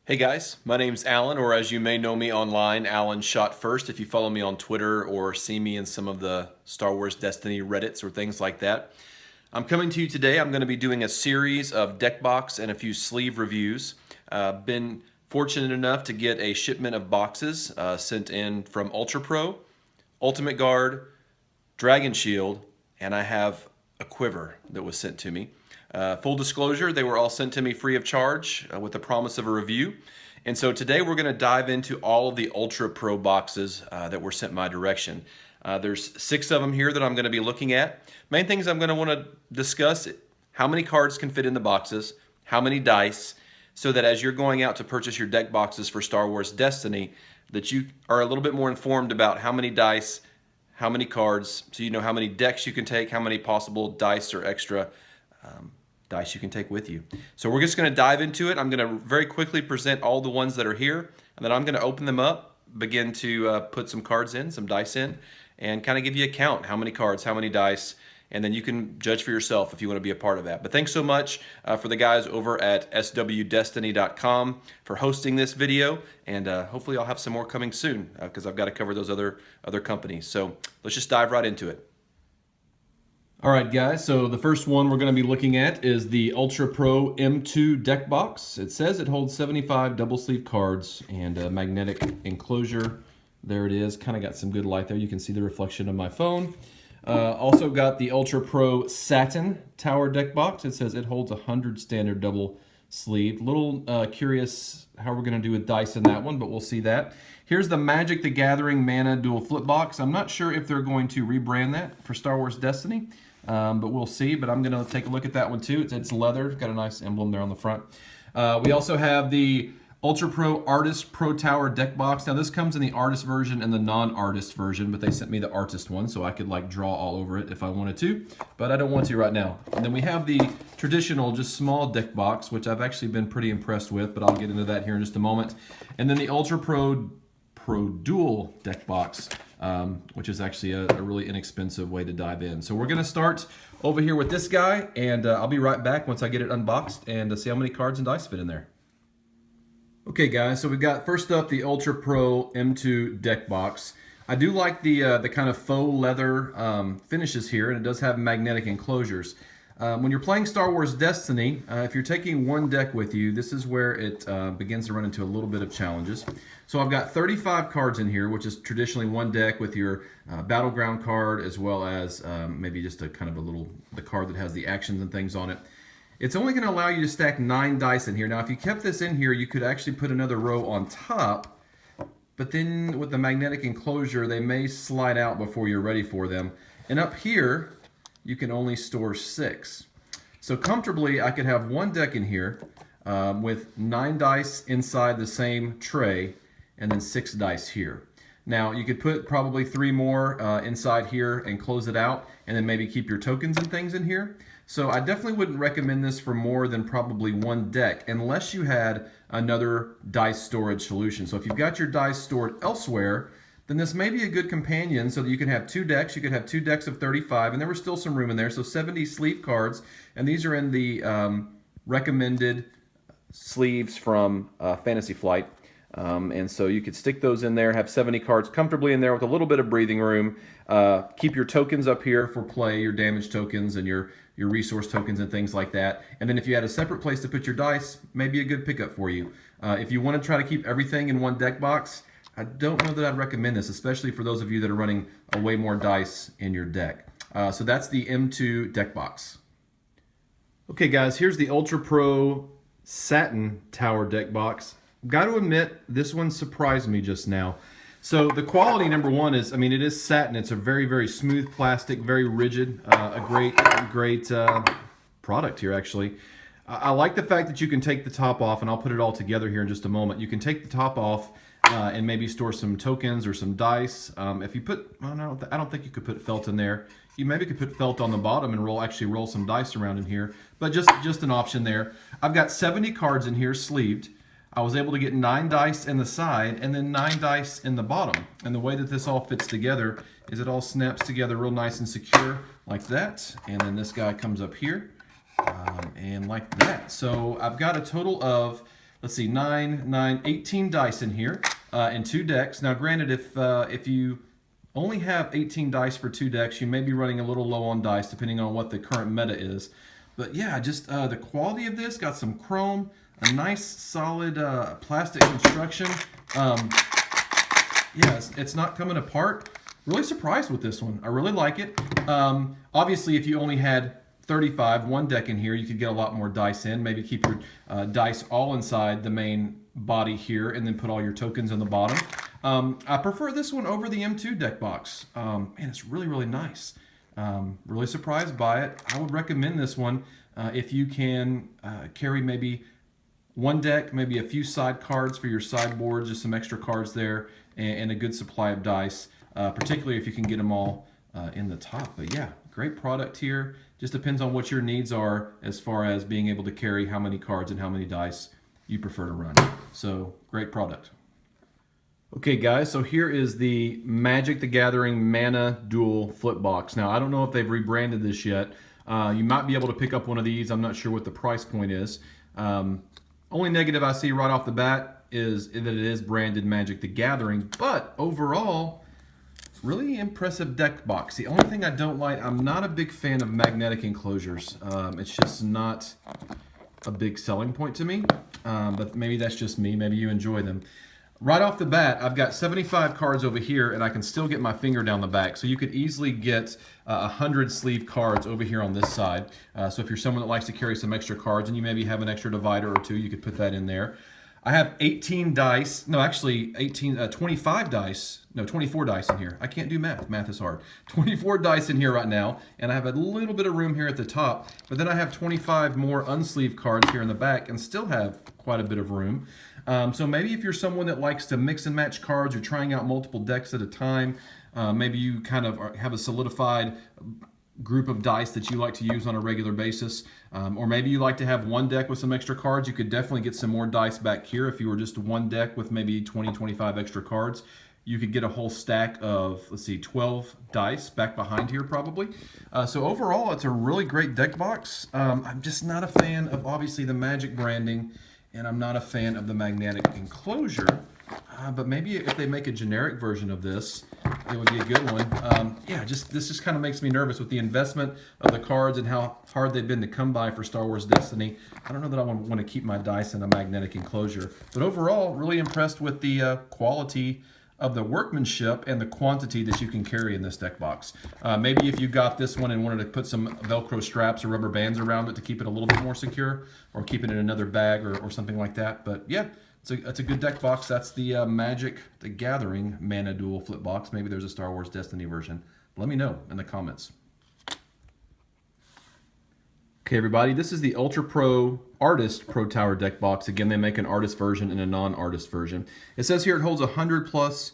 Hey guys, my name's Alan, or as you may know me online, Alan Shot First. If you follow me on Twitter or see me in some of the Star Wars Destiny Reddits or things like that. I'm coming to you today. I'm going to be doing a series of deck box and a few sleeve reviews. Been fortunate enough to get a shipment of boxes sent in from UltraPRO, Ultimate Guard, Dragon Shield, and I have a quiver that was sent to me. Full disclosure, they were all sent to me free of charge with the promise of a review. And so today we're going to dive into all of the UltraPRO boxes that were sent my direction. There's 6 of them here that I'm going to be looking at. Main things I'm going to want to discuss: how many cards can fit in the boxes, how many dice, so that as you're going out to purchase your deck boxes for Star Wars Destiny, that you are a little bit more informed about how many dice, how many cards, so you know how many decks you can take, how many possible dice or extra dice you can take with you. So we're just going to dive into it. I'm going to very quickly present all the ones that are here, and then I'm going to open them up, begin to put some cards in, some dice in, and kind of give you a count: how many cards, how many dice, and then you can judge for yourself if you want to be a part of that. But thanks so much for the guys over at swdestiny.com for hosting this video, and hopefully I'll have some more coming soon because I've got to cover those other companies. So let's just dive right into it. All right, guys, so the first one we're going to be looking at is the UltraPRO M2 deck box. It says it holds 75 double sleeve cards and a magnetic enclosure. There it is. Kind of got some good light there. You can see the reflection of my phone. Also got the UltraPRO Satin Tower deck box. It says it holds 100 standard double sleeve. Little curious how we're going to do with dice in that one, but we'll see that. Here's the Magic the Gathering Mana Dual Flip Box. I'm not sure if they're going to rebrand that for Star Wars Destiny, but we'll see. But I'm going to take a look at that one too. It's leather. Got a nice emblem there on the front. We also have the UltraPRO Artist Pro Tower deck box. Now this comes in the artist version and the non-artist version, but they sent me the artist one so I could like draw all over it if I wanted to, but I don't want to right now. And then we have the traditional just small deck box, which I've actually been pretty impressed with, but I'll get into that here in just a moment. And then the UltraPRO Dual deck box, which is actually a really inexpensive way to dive in. So we're going to start over here with this guy, and I'll be right back once I get it unboxed and see how many cards and dice fit in there. Okay, guys, so we've got first up the UltraPRO M2 deck box. I do like the kind of faux leather finishes here, and it does have magnetic enclosures. When you're playing Star Wars Destiny, if you're taking one deck with you, this is where it begins to run into a little bit of challenges. So I've got 35 cards in here, which is traditionally one deck with your battleground card, as well as maybe just a kind of the card that has the actions and things on it. It's only going to allow you to stack 9 dice in here. Now, if you kept this in here, you could actually put another row on top, but then with the magnetic enclosure, they may slide out before you're ready for them. And up here, you can only store 6. So comfortably, I could have one deck in here with 9 dice inside the same tray, and then 6 dice here. Now, you could put probably 3 more inside here and close it out, and then maybe keep your tokens and things in here. So I definitely wouldn't recommend this for more than probably one deck, unless you had another dice storage solution. So if you've got your dice stored elsewhere, then this may be a good companion so that you can have 2 decks. You could have 2 decks of 35, and there was still some room in there, so 70 sleeve cards. And these are in the recommended sleeves from Fantasy Flight. And so you could stick those in there, have 70 cards comfortably in there with a little bit of breathing room. Keep your tokens up here for play, your damage tokens and your resource tokens and things like that. And then if you had a separate place to put your dice, maybe a good pickup for you. If you want to try to keep everything in one deck box, I don't know that I'd recommend this, especially for those of you that are running way more dice in your deck. So that's the M2 deck box. Okay, guys, here's the UltraPRO Satin Tower deck box. Got to admit, this one surprised me just now. So the quality, number one, is, I mean, it is satin. It's a very, very smooth plastic, very rigid, a great product here, actually. I like the fact that you can take the top off, and I'll put it all together here in just a moment. You can take the top off and maybe store some tokens or some dice. If you put, well, I don't think you could put felt in there. You maybe could put felt on the bottom and actually roll some dice around in here, but just an option there. I've got 70 cards in here sleeved. I was able to get 9 dice in the side and then 9 dice in the bottom. And the way that this all fits together is it all snaps together real nice and secure like that. And then this guy comes up here and like that. So I've got a total of let's see, 18 dice in here and 2 decks. Now granted, if you only have 18 dice for 2 decks, you may be running a little low on dice depending on what the current meta is. But yeah, just the quality of this, got some chrome, a nice solid plastic construction. Yeah, it's not coming apart. Really surprised with this one. I really like it. Obviously, if you only had 35, 1 deck in here, you could get a lot more dice in. Maybe keep your dice all inside the main body here and then put all your tokens in the bottom. I prefer this one over the M2 deck box. Man, it's really, really nice. Really surprised by it. I would recommend this one if you can carry maybe 1 deck, maybe a few side cards for your sideboard, just some extra cards there, and a good supply of dice, particularly if you can get them all in the top. But yeah, great product here. Just depends on what your needs are as far as being able to carry how many cards and how many dice you prefer to run. So great product. Okay guys, so here is the Magic the Gathering Mana Duel Flip Box. Now I don't know if they've rebranded this yet. You might be able to pick up one of these. I'm not sure what the price point is. Only negative I see right off the bat is that it is branded Magic the Gathering, but overall, really impressive deck box. The only thing I don't like, I'm not a big fan of magnetic enclosures. It's just not a big selling point to me, but maybe that's just me. Maybe you enjoy them. Right off the bat, I've got 75 cards over here, and I can still get my finger down the back. So you could easily get 100 sleeve cards over here on this side. So if you're someone that likes to carry some extra cards and you maybe have an extra divider or 2, you could put that in there. I have 18 dice, no actually 25 dice, no 24 dice in here. I can't do math, math is hard. 24 dice in here right now, and I have a little bit of room here at the top, but then I have 25 more unsleeved cards here in the back and still have quite a bit of room. So maybe if you're someone that likes to mix and match cards, you're trying out multiple decks at a time, maybe you kind of have a solidified group of dice that you like to use on a regular basis, or maybe you like to have 1 deck with some extra cards. You could definitely get some more dice back here. If you were just 1 deck with maybe 20, 25 extra cards, you could get a whole stack of, let's see, 12 dice back behind here probably. So overall, it's a really great deck box. I'm just not a fan of obviously the Magic branding, and I'm not a fan of the magnetic enclosure, but maybe if they make a generic version of this, it would be a good one. Yeah, this just kind of makes me nervous with the investment of the cards and how hard they've been to come by for Star Wars Destiny. I don't know that I want to keep my dice in a magnetic enclosure, but overall, really impressed with the quality of the workmanship and the quantity that you can carry in this deck box. Maybe if you got this one and wanted to put some Velcro straps or rubber bands around it to keep it a little bit more secure, or keep it in another bag or something like that. But yeah, it's a good deck box. That's the Magic the Gathering Mana Duel Flip Box. Maybe there's a Star Wars Destiny version. Let me know in the comments. Okay, everybody, this is the UltraPRO Artist Pro Tower deck box. Again, they make an artist version and a non-artist version. It says here it holds 100 plus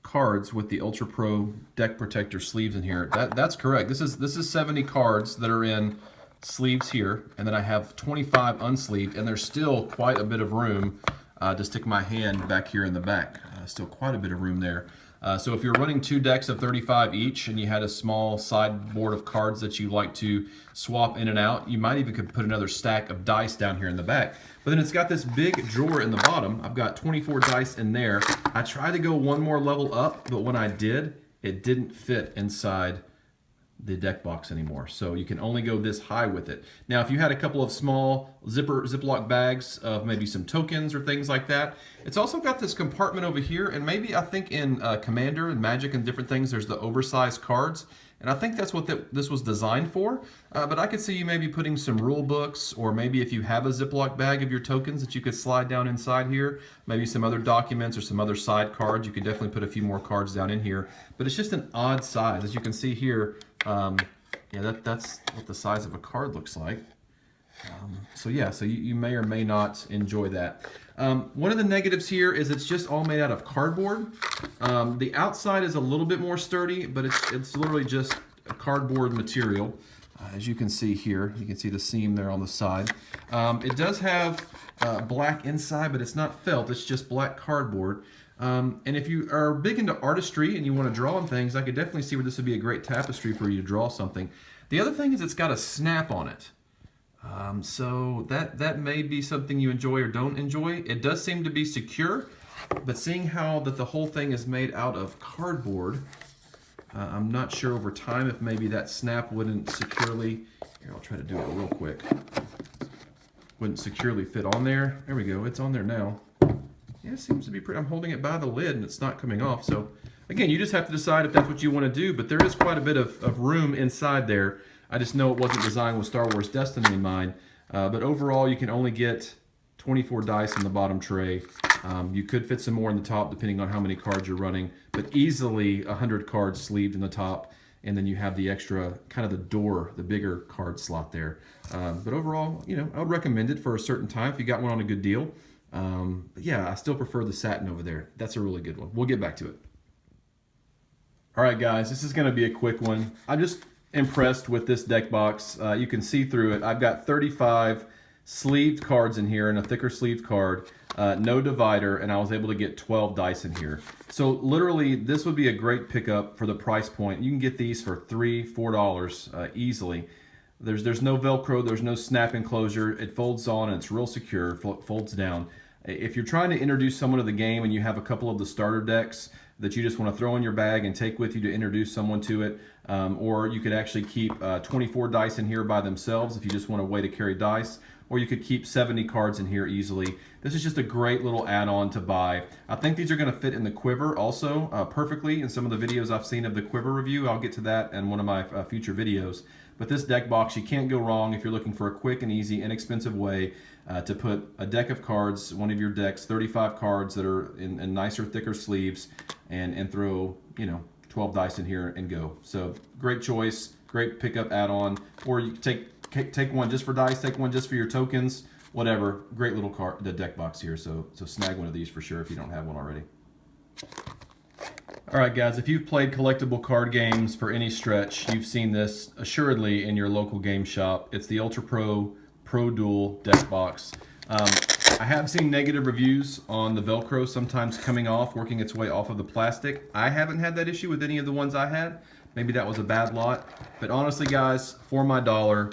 cards with the UltraPRO deck protector sleeves in here. That's correct. This is 70 cards that are in sleeves here, and then I have 25 unsleeved, and there's still quite a bit of room to stick my hand back here in the back. Still quite a bit of room there. So if you're running 2 decks of 35 each and you had a small sideboard of cards that you like to swap in and out, you might even could put another stack of dice down here in the back. But then it's got this big drawer in the bottom. I've got 24 dice in there. I tried to go one more level up, but when I did, it didn't fit inside the deck box anymore. So you can only go this high with it. Now, if you had a couple of small Ziploc bags of maybe some tokens or things like that, it's also got this compartment over here, and maybe I think in Commander and Magic and different things, there's the oversized cards, and I think that's what this was designed for. But I could see you maybe putting some rule books, or maybe if you have a Ziploc bag of your tokens that you could slide down inside here, maybe some other documents or some other side cards. You could definitely put a few more cards down in here, but it's just an odd size. As you can see here, yeah, that's what the size of a card looks like. So yeah, so you may or may not enjoy that. One of the negatives here is it's just all made out of cardboard. The outside is a little bit more sturdy, but it's literally just a cardboard material. As you can see here, you can see the seam there on the side. It does have black inside, but it's not felt, it's just black cardboard. And if you are big into artistry and you want to draw on things, I could definitely see where this would be a great tapestry for you to draw something. The other thing is it's got a snap on it. So that may be something you enjoy or don't enjoy. It does seem to be secure, but seeing how that the whole thing is made out of cardboard, I'm not sure over time if maybe that snap wouldn't securely, here I'll try to do it real quick, wouldn't securely fit on there. There we go, it's on there now. Yeah, it seems to be pretty, I'm holding it by the lid and it's not coming off. So again, you just have to decide if that's what you want to do, but there is quite a bit of room inside there. I just know it wasn't designed with Star Wars Destiny in mind, but overall you can only get 24 dice in the bottom tray. You could fit some more in the top depending on how many cards you're running, but easily 100 cards sleeved in the top, and then you have the extra, kind of the door, the bigger card slot there. But overall, you know, I would recommend it for a certain time if you got one on a good deal. But yeah, I still prefer the satin over there. That's a really good one. We'll get back to it. All right, guys, this is going to be a quick one. I'm just impressed with this deck box. You can see through it. I've got 35 sleeved cards in here and a thicker sleeved card, no divider, and I was able to get 12 dice in here. So literally, this would be a great pickup for the price point. You can get these for $3, $4 easily. There's no Velcro, there's no snap enclosure. It folds on and it's real secure, folds down. If you're trying to introduce someone to the game and you have a couple of the starter decks that you just want to throw in your bag and take with you to introduce someone to it, or you could actually keep 24 dice in here by themselves if you just want a way to carry dice, or you could keep 70 cards in here easily. This is just a great little add-on to buy. I think these are going to fit in the quiver also perfectly in some of the videos I've seen of the quiver review. I'll get to that in one of my future videos. But this deck box, you can't go wrong if you're looking for a quick and easy, inexpensive way to put a deck of cards, one of your decks, 35 cards that are in nicer, thicker sleeves, and throw, you know, 12 dice in here and go. So great choice, great pickup add-on, or you take one just for dice, take one just for your tokens, whatever. Great little the deck box here. So snag one of these for sure if you don't have one already. All right, guys, if you've played collectible card games for any stretch, you've seen this assuredly in your local game shop. It's the UltraPRO Pro Duel deck box. I have seen negative reviews on the Velcro sometimes coming off, working its way off of the plastic. I haven't had that issue with any of the ones I had. Maybe that was a bad lot. But honestly, guys, for my dollar,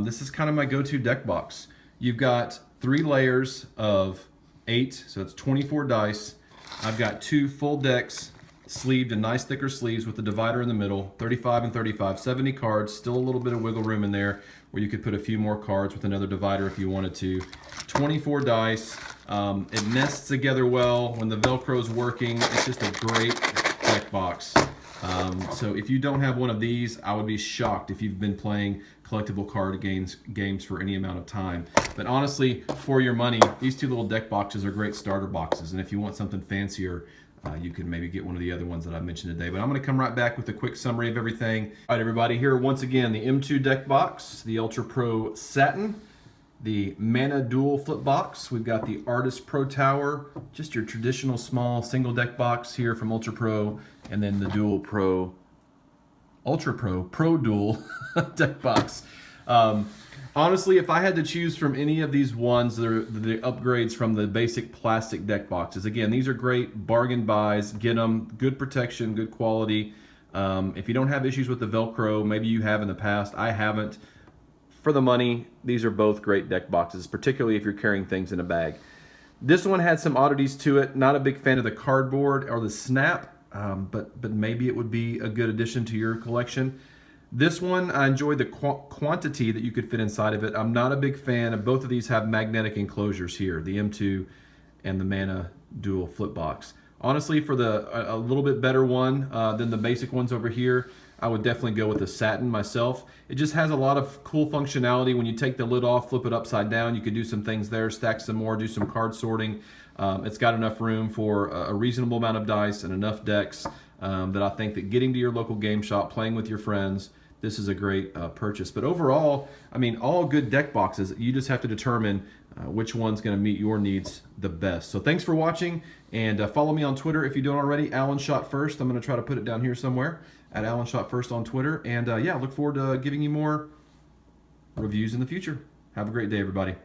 this is kind of my go-to deck box. You've got 3 layers of 8, so it's 24 dice. I've got 2 full decks sleeved in nice thicker sleeves with the divider in the middle, 35 and 35, 70 cards, still a little bit of wiggle room in there where you could put a few more cards with another divider if you wanted to. 24 dice, it nests together well when the Velcro's working. It's just a great deck box. So if you don't have one of these, I would be shocked if you've been playing collectible card games for any amount of time. But honestly, for your money, these 2 little deck boxes are great starter boxes. And if you want something fancier, you can maybe get one of the other ones that I mentioned today. But I'm going to come right back with a quick summary of everything. All right, everybody, here once again, the M2 deck box, the UltraPRO Satin, the Mana Dual flip box. We've got the Artist Pro Tower, just your traditional small single deck box here from UltraPRO, and then the UltraPRO Pro Duel deck box. Honestly, if I had to choose from any of these ones, they're the upgrades from the basic plastic deck boxes. Again, these are great bargain buys. Get them, good protection, good quality. If you don't have issues with the Velcro, maybe you have in the past. I haven't. For the money, these are both great deck boxes, particularly if you're carrying things in a bag. This one had some oddities to it. Not a big fan of the cardboard or the snap, but maybe it would be a good addition to your collection. This one, I enjoyed the quantity that you could fit inside of it. I'm not a big fan of both of these. Have magnetic enclosures here, the M2 and the Mana Dual flip box. Honestly, for a little bit better one than the basic ones over here, I would definitely go with the satin myself. It just has a lot of cool functionality. When you take the lid off, flip it upside down, you could do some things there, stack some more, do some card sorting. It's got enough room for a reasonable amount of dice and enough decks that I think that getting to your local game shop, playing with your friends, this is a great purchase. But overall, I mean, all good deck boxes, you just have to determine which one's going to meet your needs the best. So thanks for watching, and follow me on Twitter if you don't already. Alan Shot First. I'm going to try to put it down here somewhere at Alan Shot First on Twitter. And yeah, look forward to giving you more reviews in the future. Have a great day, everybody.